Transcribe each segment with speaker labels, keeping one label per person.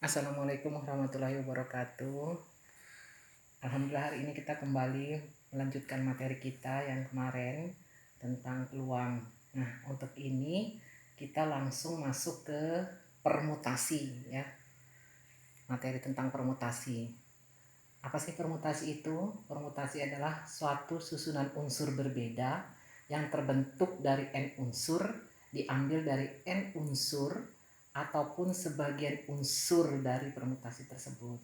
Speaker 1: Assalamualaikum warahmatullahi wabarakatuh. Alhamdulillah hari ini kita kembali melanjutkan materi kita yang kemarin tentang peluang. Nah, untuk ini kita langsung masuk ke permutasi ya. Materi tentang permutasi. Apa sih permutasi itu? Permutasi adalah suatu susunan unsur berbeda yang terbentuk dari n unsur diambil dari n unsur ataupun sebagian unsur dari permutasi tersebut.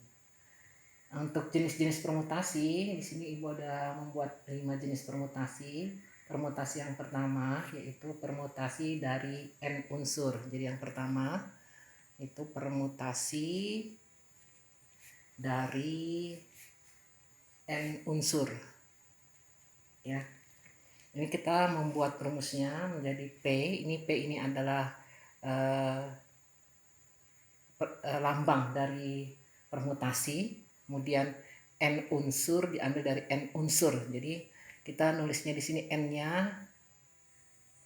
Speaker 1: Untuk jenis-jenis permutasi, di sini Ibu ada membuat 5 jenis permutasi. Permutasi yang pertama yaitu permutasi dari n unsur. Jadi yang pertama itu permutasi dari n unsur. Ya. Ini kita membuat rumusnya menjadi P. P ini adalah lambang dari permutasi. Kemudian n unsur diambil dari n unsur. Jadi kita nulisnya di sini n-nya,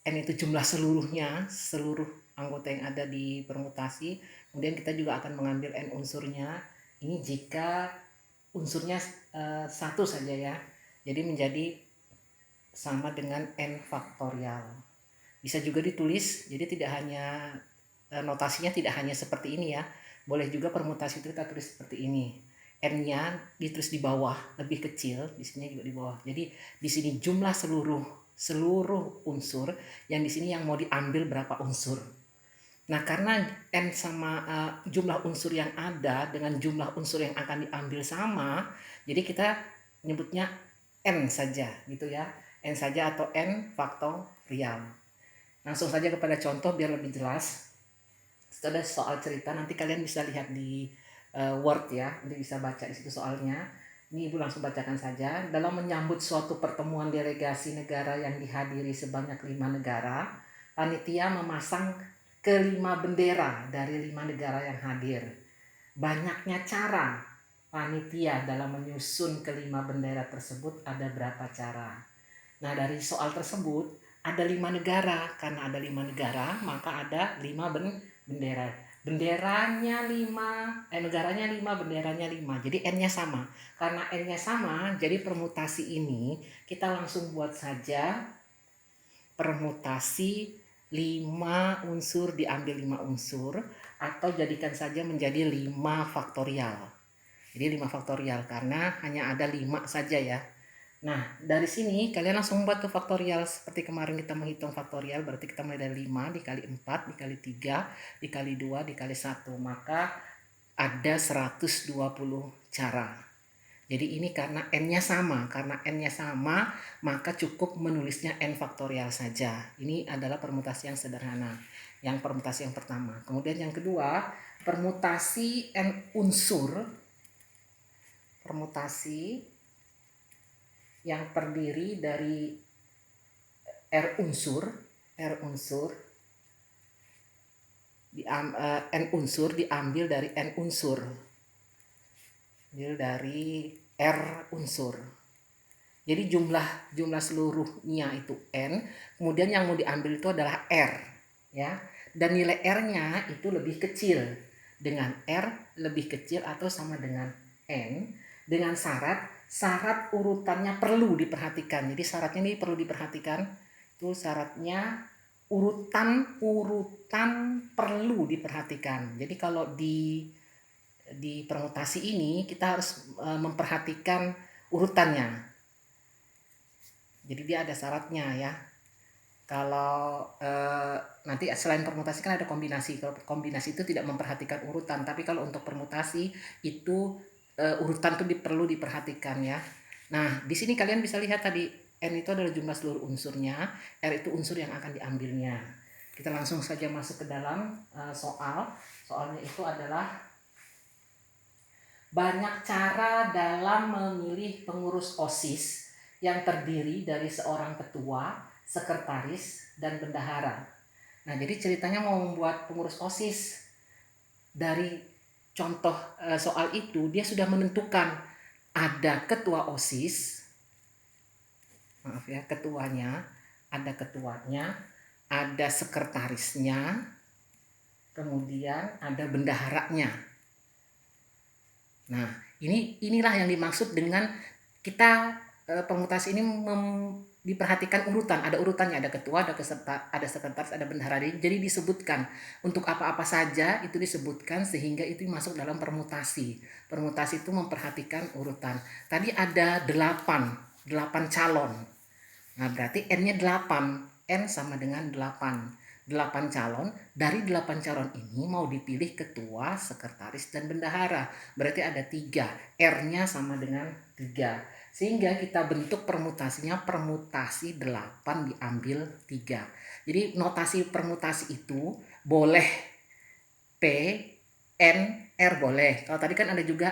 Speaker 1: n itu jumlah seluruhnya, seluruh anggota yang ada di permutasi. Kemudian kita juga akan mengambil n unsurnya. Ini jika unsurnya satu saja ya. Jadi menjadi sama dengan n faktorial. Bisa juga ditulis, jadi tidak hanya notasinya tidak hanya seperti ini ya. Boleh juga permutasi itu kita tulis seperti ini. N-nya ditulis di bawah, lebih kecil, di sini juga di bawah. Jadi di sini jumlah seluruh unsur, yang di sini yang mau diambil berapa unsur. Nah, karena n sama jumlah unsur yang ada dengan jumlah unsur yang akan diambil sama, jadi kita nyebutnya n saja gitu ya. N saja atau n faktorial. Langsung saja kepada contoh biar lebih jelas. Setelah soal cerita nanti kalian bisa lihat di Word ya, nanti bisa baca di situ soalnya. Ini Ibu langsung bacakan saja. Dalam menyambut suatu pertemuan delegasi negara yang dihadiri sebanyak 5 negara, panitia memasang ke-5 bendera dari 5 negara yang hadir. Banyaknya cara panitia dalam menyusun ke-5 bendera tersebut ada berapa cara? Nah, dari soal tersebut ada 5 negara. Karena ada 5 negara, maka ada 5 bendera. Benderanya 5, negaranya 5, benderanya 5. Jadi n-nya sama. Karena n-nya sama, jadi permutasi ini kita langsung buat saja permutasi 5 unsur diambil 5 unsur, atau jadikan saja menjadi 5 faktorial. Jadi 5 faktorial karena hanya ada 5 saja ya. Nah, dari sini kalian langsung buat ke faktorial. Seperti kemarin kita menghitung faktorial, berarti kita mulai dari 5 dikali 4 dikali 3 dikali 2 dikali 1. Maka ada 120 cara. Jadi ini karena n-nya sama. Karena n-nya sama, maka cukup menulisnya n faktorial saja. Ini adalah permutasi yang sederhana. Yang permutasi yang pertama. Kemudian yang kedua, permutasi n unsur. Permutasi yang terdiri dari n unsur diambil dari n unsur, dari r unsur. Jadi jumlah seluruhnya itu n, kemudian yang mau diambil itu adalah r ya, dan nilai r-nya itu lebih kecil dengan r lebih kecil atau sama dengan n, dengan syarat urutannya perlu diperhatikan. Jadi syaratnya ini perlu diperhatikan. Itu syaratnya urutan perlu diperhatikan. Jadi kalau di permutasi ini kita harus memperhatikan urutannya. Jadi dia ada syaratnya ya. Kalau nanti selain permutasi kan ada kombinasi. Kalau kombinasi itu tidak memperhatikan urutan, tapi kalau untuk permutasi itu urutan itu perlu diperhatikan ya. Nah, di sini kalian bisa lihat tadi n itu adalah jumlah seluruh unsurnya, r itu unsur yang akan diambilnya. Kita langsung saja masuk ke dalam soal. Soalnya itu adalah banyak cara dalam memilih pengurus OSIS yang terdiri dari seorang ketua, sekretaris, dan bendahara. Nah, jadi ceritanya mau membuat pengurus OSIS. Dari contoh soal itu, dia sudah menentukan ada ketua OSIS, maaf ya, ketuanya, ada sekretarisnya, kemudian ada bendaharanya. Nah, inilah yang dimaksud dengan kita permutasi ini diperhatikan urutan, ada urutannya, ada ketua, ada sekretaris, ada bendahara. Jadi disebutkan untuk apa-apa saja itu disebutkan sehingga itu masuk dalam permutasi. Permutasi itu memperhatikan urutan. Tadi ada 8 calon. Nah, berarti N-nya 8. N sama dengan 8. 8 calon, dari 8 calon ini mau dipilih ketua, sekretaris, dan bendahara. Berarti ada 3, R-nya sama dengan 3. Sehingga kita bentuk permutasinya permutasi 8 diambil 3. Jadi notasi permutasi itu boleh P, N, R boleh. Kalau tadi kan ada juga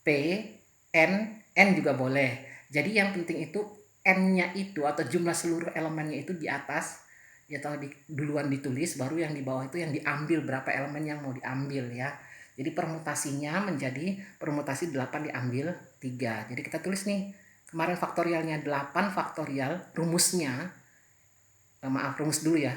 Speaker 1: P, N juga boleh. Jadi yang penting itu N-nya itu atau jumlah seluruh elemennya itu di atas, ya atau duluan ditulis, baru yang di bawah itu yang diambil, berapa elemen yang mau diambil ya. Jadi permutasinya menjadi permutasi 8 diambil 3. Jadi kita tulis nih, kemarin faktorialnya 8 faktorial, rumusnya, rumus dulu ya,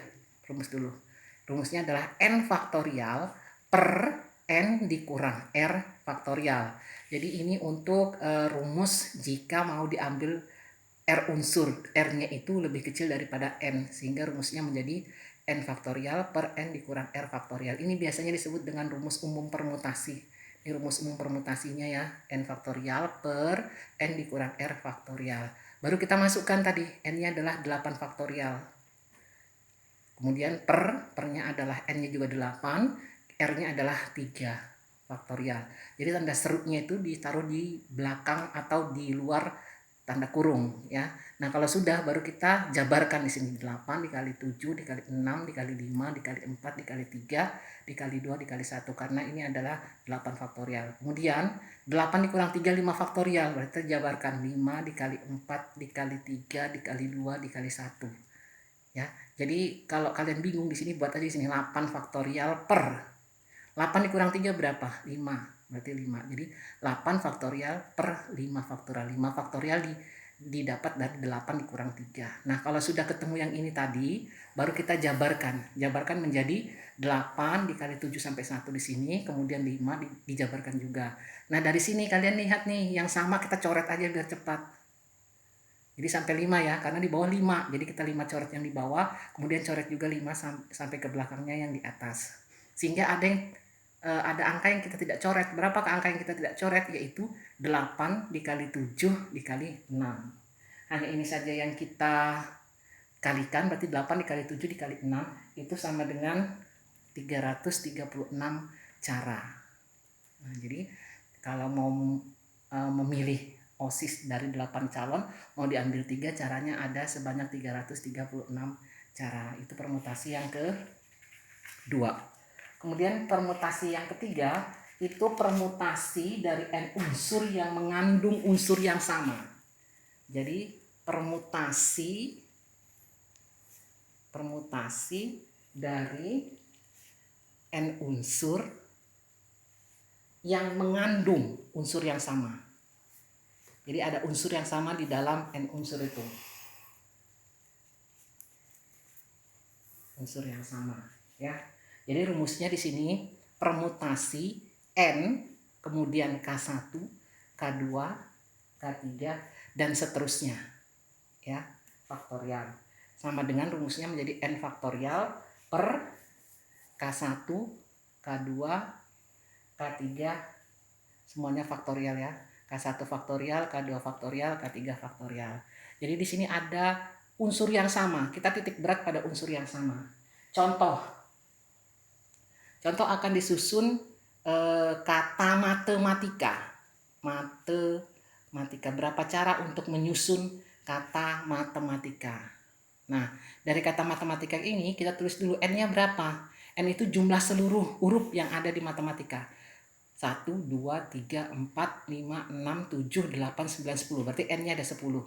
Speaker 1: rumusnya adalah N faktorial per N dikurang R faktorial. Jadi ini untuk rumus jika mau diambil R unsur, R-nya itu lebih kecil daripada N, sehingga rumusnya menjadi N faktorial per N dikurang R faktorial. Ini biasanya disebut dengan rumus umum permutasi. Ini rumus umum permutasinya ya, N faktorial per N dikurang R faktorial. Baru kita masukkan tadi, N-nya adalah 8 faktorial. Kemudian pernya adalah N-nya juga 8, R-nya adalah 3 faktorial. Jadi tanda serutnya itu ditaruh di belakang atau di luar tanda kurung ya. Nah, kalau sudah baru kita jabarkan di sini 8 dikali 7 dikali 6 dikali 5 dikali 4 dikali 3 dikali 2 dikali 1, karena ini adalah 8 faktorial. Kemudian 8 dikurang 3 5 faktorial, berarti kita jabarkan 5 dikali 4 dikali 3 dikali 2 dikali 1 ya. Jadi kalau kalian bingung di sini buat aja di sini 8 faktorial per 8 dikurang 3 berapa? 5. Berarti 5. Jadi 8 faktorial per 5 faktorial. 5 faktorial didapat dari 8 dikurang 3. Nah, kalau sudah ketemu yang ini tadi, baru kita jabarkan. Jabarkan menjadi 8 dikali 7 sampai 1 di sini, kemudian 5 dijabarkan juga. Nah, dari sini kalian lihat nih, yang sama kita coret aja biar cepat. Jadi sampai 5 ya, karena di bawah 5. Jadi kita 5 coret yang di bawah, kemudian coret juga 5 sampai ke belakangnya yang di atas. Sehingga ada angka yang kita tidak coret. Berapakah angka yang kita tidak coret? Yaitu 8 dikali 7 dikali 6. Hanya ini saja yang kita kalikan, berarti 8 dikali 7 dikali 6 itu sama dengan 336 cara. Nah, jadi kalau mau memilih OSIS dari 8 calon, mau diambil 3, caranya ada sebanyak 336 cara. Itu permutasi yang kedua. Kemudian permutasi yang ketiga itu permutasi dari N unsur yang mengandung unsur yang sama. Jadi permutasi dari N unsur yang mengandung unsur yang sama. Jadi ada unsur yang sama di dalam N unsur itu. Unsur yang sama, ya. Jadi rumusnya di sini permutasi N, kemudian K1, K2, K3 dan seterusnya. Ya, faktorial. Sama dengan rumusnya menjadi N faktorial per K1, K2, K3 semuanya faktorial ya. K1 faktorial, K2 faktorial, K3 faktorial. Jadi di sini ada unsur yang sama. Kita titik berat pada unsur yang sama. Contoh akan disusun kata matematika. Berapa cara untuk menyusun kata matematika? Nah, dari kata matematika ini kita tulis dulu N-nya berapa. N itu jumlah seluruh huruf yang ada di matematika. 1, 2, 3, 4, 5, 6, 7, 8, 9, 10. Berarti N-nya ada 10.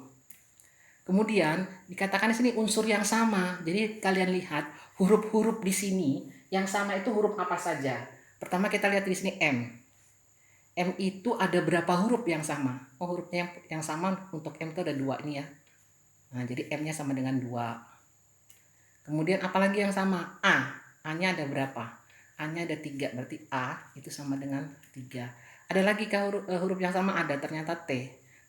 Speaker 1: Kemudian dikatakan di sini unsur yang sama. Jadi kalian lihat huruf-huruf di sini yang sama itu huruf apa saja. Pertama kita lihat di sini M. M itu ada berapa huruf yang sama? Oh, hurufnya yang sama untuk M itu ada 2 ini ya. Nah, jadi M-nya sama dengan 2. Kemudian apalagi yang sama? A. A-nya ada berapa? A-nya ada 3, berarti A itu sama dengan 3. Ada lagi kah huruf yang sama? Ada, ternyata T.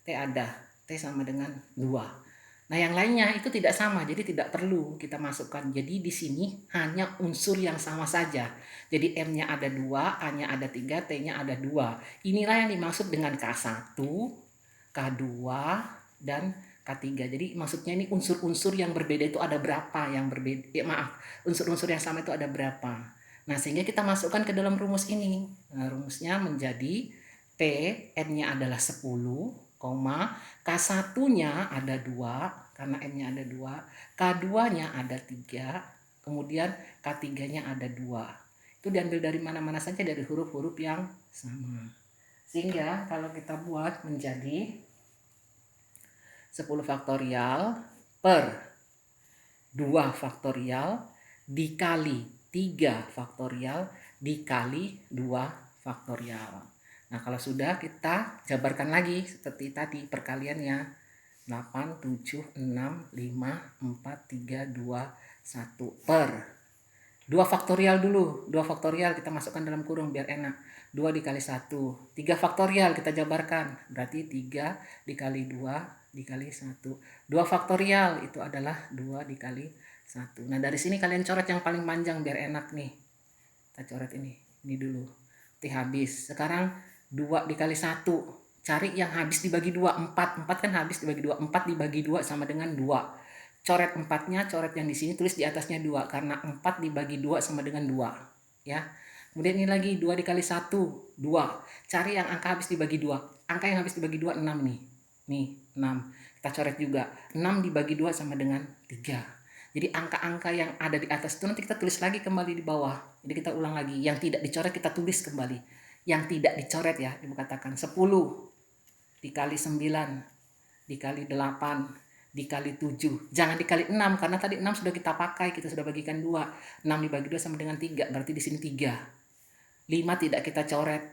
Speaker 1: T ada. T sama dengan 2. Nah, yang lainnya itu tidak sama, jadi tidak perlu kita masukkan. Jadi di sini hanya unsur yang sama saja. Jadi M-nya ada 2, A-nya ada 3, T-nya ada 2. Inilah yang dimaksud dengan K1, K2, dan K3. Jadi maksudnya ini unsur-unsur yang berbeda itu ada berapa yang berbeda. Ya, maaf, unsur-unsur yang sama itu ada berapa. Nah, sehingga kita masukkan ke dalam rumus ini. Nah, rumusnya menjadi P, N-nya adalah 10, K1-nya ada 2, karena M-nya ada 2, K2-nya ada 3, kemudian K3-nya ada 2. Itu diambil dari mana-mana saja, dari huruf-huruf yang sama. Sehingga kalau kita buat menjadi 10 faktorial per 2 faktorial dikali 3 faktorial dikali 2 faktorial. Nah, kalau sudah, kita jabarkan lagi seperti tadi perkaliannya. 8, 7, 6, 5, 4, 3, 2, 1 per 2 faktorial dulu. 2 faktorial kita masukkan dalam kurung biar enak. 2 dikali 1. 3 faktorial kita jabarkan. Berarti 3 dikali 2 dikali 1. 2 faktorial itu adalah 2 dikali 1. Nah, dari sini kalian coret yang paling panjang biar enak nih. Kita coret ini. Ini dulu. Nanti habis. Sekarang 2 dikali 1. Cari yang habis dibagi 2. 4. 4 kan habis dibagi 2. 4 dibagi 2 sama dengan 2. Coret 4-nya, coret yang di sini, tulis di atasnya 2. Karena 4 dibagi 2 sama dengan 2. Ya. Kemudian ini lagi 2 dikali 1, 2. Cari yang angka habis dibagi 2. Angka yang habis dibagi 2, 6 nih. Nih, 6. Kita coret juga. 6 dibagi 2 sama dengan 3. Jadi angka-angka yang ada di atas itu nanti kita tulis lagi kembali di bawah. Jadi kita ulang lagi. Yang tidak dicoret kita tulis kembali. Yang tidak dicoret ya, Ibu katakan 10 dikali 9 dikali 8 dikali 7. Jangan dikali 6 karena tadi 6 sudah kita pakai, kita sudah bagikan 2. 6 dibagi 2 sama dengan 3, berarti di sini 3. 5 tidak kita coret.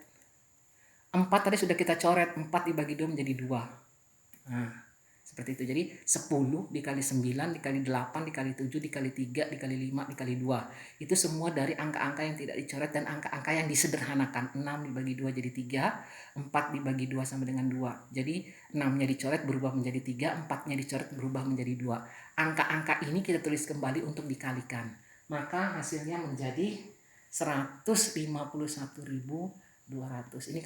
Speaker 1: 4 tadi sudah kita coret, 4 dibagi 2 menjadi 2. Nah, seperti itu. Jadi 10 dikali 9 dikali 8 dikali 7 dikali 3 dikali 5 dikali 2. Itu semua dari angka-angka yang tidak dicoret dan angka-angka yang disederhanakan. 6 dibagi 2 jadi 3, 4 dibagi 2 sama dengan 2. Jadi 6-nya dicoret berubah menjadi 3, 4-nya dicoret berubah menjadi 2. Angka-angka ini kita tulis kembali untuk dikalikan. Maka hasilnya menjadi 151.200. Ini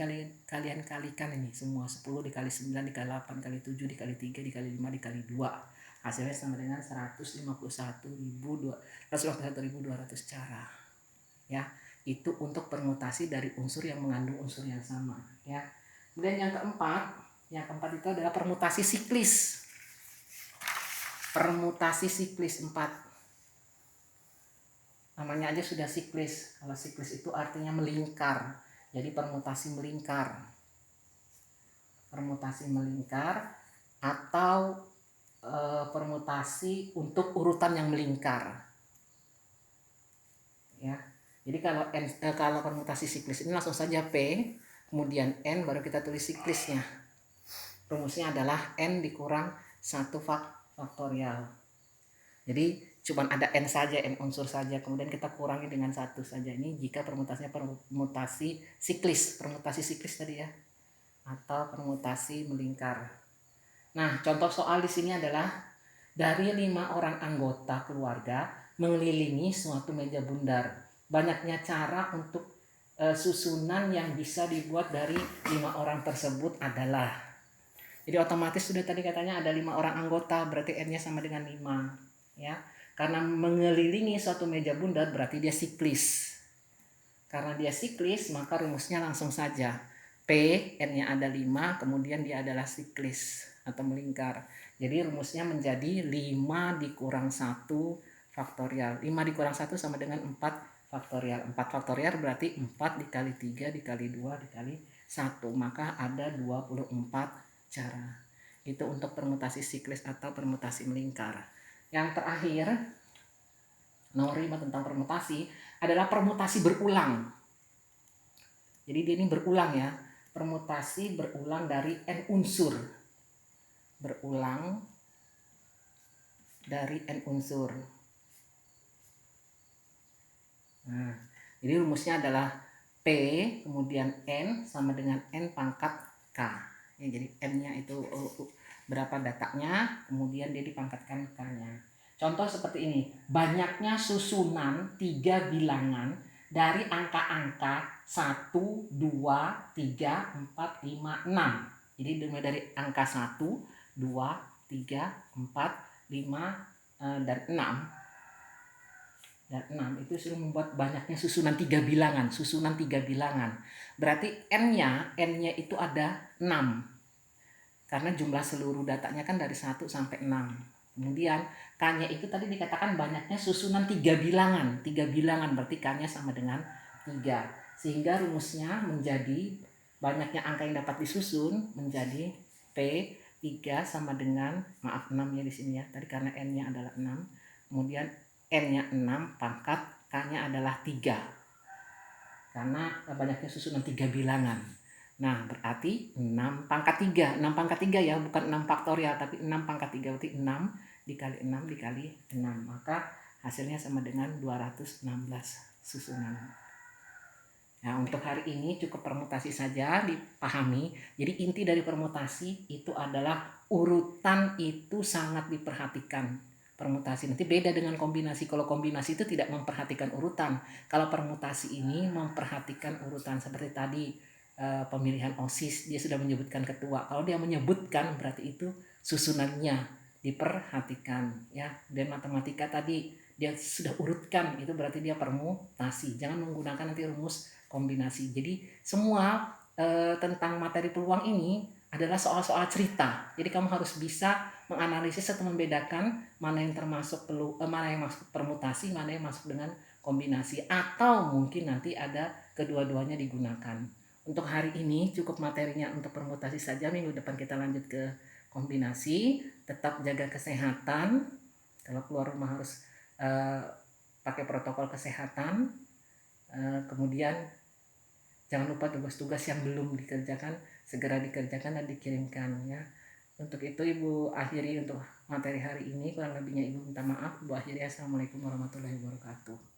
Speaker 1: kalian kalikan ini semua. 10 dikali 9 dikali 8 dikali 7 dikali 3 dikali 5 dikali 2. Hasilnya sama dengan 151.200 cara. Ya, itu untuk permutasi dari unsur yang mengandung unsur yang sama, ya. Kemudian yang keempat itu adalah permutasi siklis. Permutasi siklis 4. Namanya aja sudah siklis. Kalau siklis itu artinya melingkar. Jadi permutasi melingkar. Permutasi melingkar atau permutasi untuk urutan yang melingkar. Ya. Jadi kalau permutasi siklis ini langsung saja P, kemudian N, baru kita tulis siklisnya. Rumusnya adalah N dikurang 1 faktorial. Jadi cuma ada N saja, N unsur saja, kemudian kita kurangi dengan 1 saja. Ini jika permutasinya permutasi siklis tadi ya, atau permutasi melingkar. Nah, contoh soal di sini adalah dari 5 orang anggota keluarga mengelilingi suatu meja bundar. Banyaknya cara untuk susunan yang bisa dibuat dari 5 orang tersebut adalah. Jadi otomatis sudah tadi katanya ada 5 orang anggota, berarti N-nya sama dengan 5, ya. Karena mengelilingi suatu meja bundar berarti dia siklis. Karena dia siklis, maka rumusnya langsung saja. P, N-nya ada 5, kemudian dia adalah siklis atau melingkar. Jadi rumusnya menjadi 5 dikurang 1 faktorial. 5 dikurang 1 sama dengan 4 faktorial. 4 faktorial berarti 4 dikali 3 dikali 2 dikali 1. Maka ada 24 cara. Itu untuk permutasi siklis atau permutasi melingkar. Yang terakhir, nomor 5 tentang permutasi adalah permutasi berulang. Jadi dia ini berulang ya. Permutasi berulang dari N unsur. Berulang dari N unsur. Nah, jadi rumusnya adalah kemudian N sama dengan N pangkat K. Ya, jadi N-nya itu berapa datanya, kemudian dia dipangkatkan K-nya. Contoh seperti ini, banyaknya susunan 3 bilangan dari angka-angka 1, 2, 3, 4, 5, 6. Jadi dimulai dari angka 1, 2, 3, 4, 5, dan 6. Dan 6 itu sudah membuat banyaknya susunan 3 bilangan. Berarti N-nya itu ada 6. Karena jumlah seluruh datanya kan dari 1 sampai 6. Kemudian K-nya itu tadi dikatakan banyaknya susunan 3 bilangan. 3 bilangan berarti K-nya sama dengan 3. Sehingga rumusnya menjadi banyaknya angka yang dapat disusun menjadi P3 sama dengan, maaf 6 ya di sini ya. Tadi karena N-nya adalah 6. Kemudian N-nya 6 pangkat K-nya adalah 3. Karena banyaknya susunan 3 bilangan. Nah, berarti 6 pangkat 3. 6 pangkat 3 ya, bukan 6 faktorial, tapi 6 pangkat 3. Berarti 6 dikali 6 dikali 6. Maka hasilnya sama dengan 216 susunan. Nah, untuk hari ini cukup permutasi saja dipahami. Jadi inti dari permutasi itu adalah urutan itu sangat diperhatikan. Permutasi nanti beda dengan kombinasi. Kalau kombinasi itu tidak memperhatikan urutan. Kalau permutasi ini memperhatikan urutan seperti tadi. Pemilihan OSIS dia sudah menyebutkan ketua. Kalau dia menyebutkan berarti itu susunannya diperhatikan ya. Dan matematika tadi dia sudah urutkan, itu berarti dia permutasi. Jangan menggunakan nanti rumus kombinasi. Jadi semua tentang materi peluang ini adalah soal-soal cerita. Jadi kamu harus bisa menganalisis atau membedakan mana yang termasuk mana yang masuk permutasi, mana yang masuk dengan kombinasi, atau mungkin nanti ada kedua-duanya digunakan. Untuk hari ini cukup materinya untuk permutasi saja. Minggu depan kita lanjut ke kombinasi. Tetap jaga kesehatan. Kalau keluar rumah harus pakai protokol kesehatan. Kemudian jangan lupa tugas-tugas yang belum dikerjakan segera dikerjakan dan dikirimkan ya. Untuk itu Ibu akhiri untuk materi hari ini. Kurang lebihnya Ibu minta maaf. Ibu akhiri. Assalamualaikum warahmatullahi wabarakatuh.